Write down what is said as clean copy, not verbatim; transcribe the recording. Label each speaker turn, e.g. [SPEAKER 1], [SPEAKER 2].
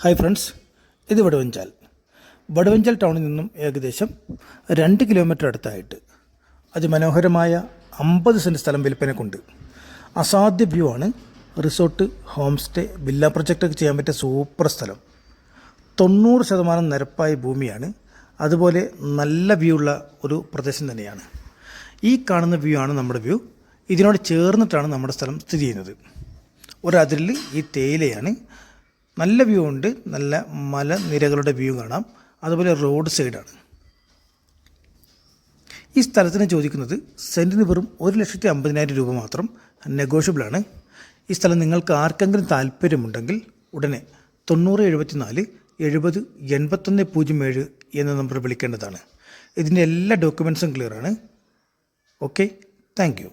[SPEAKER 1] Hi friends, ഇത് വടുവഞ്ചാൽ ടൗണിൽ നിന്നും ഏകദേശം 2 കിലോമീറ്റർ അടുത്തായിട്ട് അതിമനോഹരമായ 50 സെൻറ്റ് സ്ഥലം വിൽപ്പനക്കുണ്ട്. അസാധ്യ വ്യൂ ആണ്. റിസോർട്ട്, ഹോം സ്റ്റേ, വില്ല പ്രൊജക്റ്റൊക്കെ ചെയ്യാൻ പറ്റിയ സൂപ്പർ സ്ഥലം. 90% നിരപ്പായ ഭൂമിയാണ്. അതുപോലെ നല്ല വ്യൂ ഉള്ള ഒരു പ്രദേശം തന്നെയാണ്. ഈ കാണുന്ന വ്യൂ ആണ് നമ്മുടെ വ്യൂ. ഇതിനോട് ചേർന്നിട്ടാണ് നമ്മുടെ സ്ഥലം സ്ഥിതി ചെയ്യുന്നത്. ഒരതിരിൽ ഈ തേയിലയാണ്. നല്ല വ്യൂ ഉണ്ട്. നല്ല മലനിരകളുടെ വ്യൂ കാണാം. അതുപോലെ റോഡ് സൈഡാണ്. ഈ സ്ഥലത്തിന് ചോദിക്കുന്നത് സെൻറ്റിന് വെറും 1,50,000 രൂപ മാത്രം. നെഗോഷ്യബിളാണ്. ഈ സ്ഥലം നിങ്ങൾക്ക് ആർക്കെങ്കിലും താല്പര്യമുണ്ടെങ്കിൽ ഉടനെ 9074 70 8107 എന്ന നമ്പർ വിളിക്കേണ്ടതാണ്. ഇതിൻ്റെ എല്ലാ ഡോക്യുമെൻറ്റ്സും ക്ലിയറാണ്. Okay, thank U.